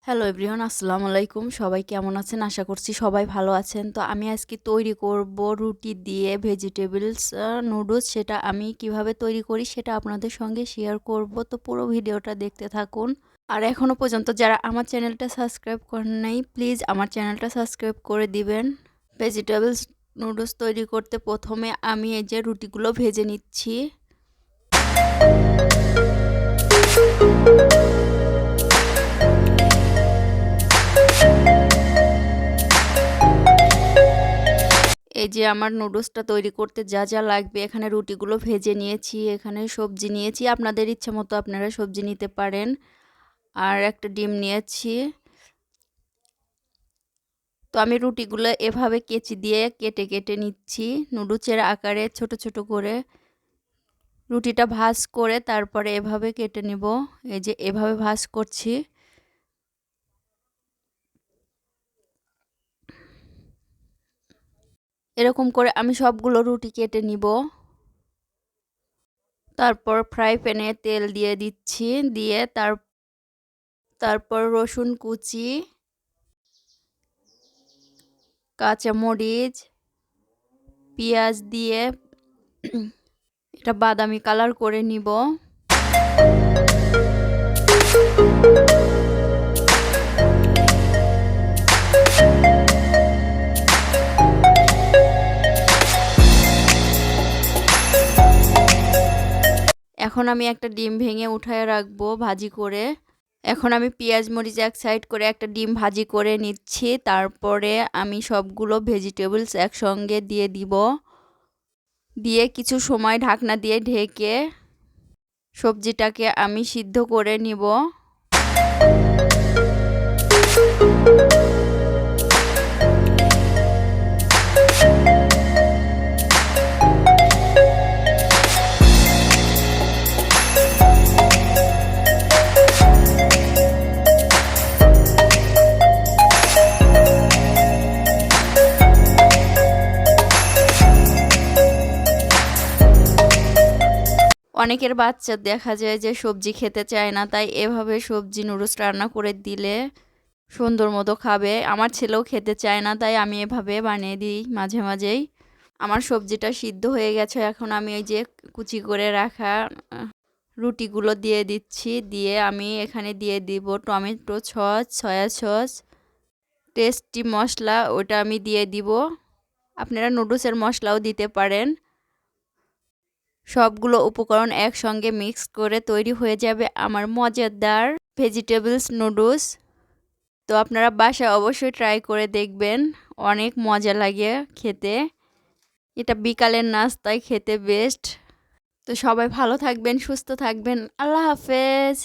Hello everyone, আসসালামু আলাইকুম। সবাই কেমন আছেন? আশা করছি সবাই ভালো আছেন। তো আমি আজকে তৈরি করব রুটি দিয়ে ভেজিটেবলস নুডলস। সেটা আমি কিভাবে তৈরি করি সেটা আপনাদের সঙ্গে শেয়ার করব। তো পুরো ভিডিওটা দেখতে থাকুন। আর এখনও পর্যন্ত যারা আমার চ্যানেলটা সাবস্ক্রাইব করেন নাই, প্লিজ আমার চ্যানেলটা সাবস্ক্রাইব করে দিবেন। ভেজিটেবলস নুডলস তৈরি করতে প্রথমে আমি এই যে রুটিগুলো ভেজে নিচ্ছি। এই যে আমার নুডলসটা তৈরি করতে যা যা লাগবে, এখানে রুটিগুলো ভেজে নিয়েছি, এখানে সবজি নিয়েছি, আপনাদের ইচ্ছা মতো আপনারা সবজি নিতে পারেন। আর একটা ডিম নিয়েছি। তো আমি রুটিগুলো এভাবে কেচি দিয়ে কেটে কেটে নিচ্ছি নুডলসের আকারে ছোট ছোট করে। রুটিটা ভাজ করে তারপরে এভাবে কেটে নিব। এই যে এভাবে ভাজ করছি। এরকম করে আমি সবগুলো রুটি কেটে নিব। তারপর ফ্রাই প্যানে তেল দিয়ে দিচ্ছি, দিয়ে তারপর রসুন কুচি, কাঁচামরিচ, পেঁয়াজ দিয়ে এটা বাদামি কালার করে নিব। এখন আমি একটা ডিম ভেঙে উঠায় রাখবো ভাজি করে। এখন আমি পেঁয়াজ মরিচ এক সাইড করে একটা ডিম ভাজি করে নিচ্ছি। তারপরে আমি সবগুলো ভেজিটেবলস একসঙ্গে দিয়ে দিব। দিয়ে কিছু সময় ঢাকনা দিয়ে ঢেকে সবজিটাকে আমি সিদ্ধ করে নিব। অনেকের বাচ্চা দেখা যায় যে সবজি খেতে চায় না, তাই এভাবে সবজি নুডলস রান্না করে দিলে সুন্দর মতো খাবে। আমার ছেলেও খেতে চায় না, তাই আমি এভাবে বানিয়ে দিই মাঝে মাঝেই। আমার সবজিটা সিদ্ধ হয়ে গেছে। এখন আমি ওই যে কুচি করে রাখা রুটিগুলো দিয়ে দিচ্ছি। দিয়ে আমি এখানে দিয়ে দিব tomato sauce, soy sauce, tasty মশলা, ওটা আমি দিয়ে দিব। আপনারা নুডলসের মশলাও দিতে পারেন। সবগুলো উপকরণ একসঙ্গে মিক্স করে তৈরি হয়ে যাবে আমার মজাদার ভেজিটেবলস নুডলস। তো আপনারা বাসায় অবশ্যই ট্রাই করে দেখবেন, অনেক মজা লাগে খেতে। এটা বিকালের নাস্তায় খেতে বেস্ট। তো সবাই ভালো থাকবেন, সুস্থ থাকবেন। আল্লাহ হাফেজ।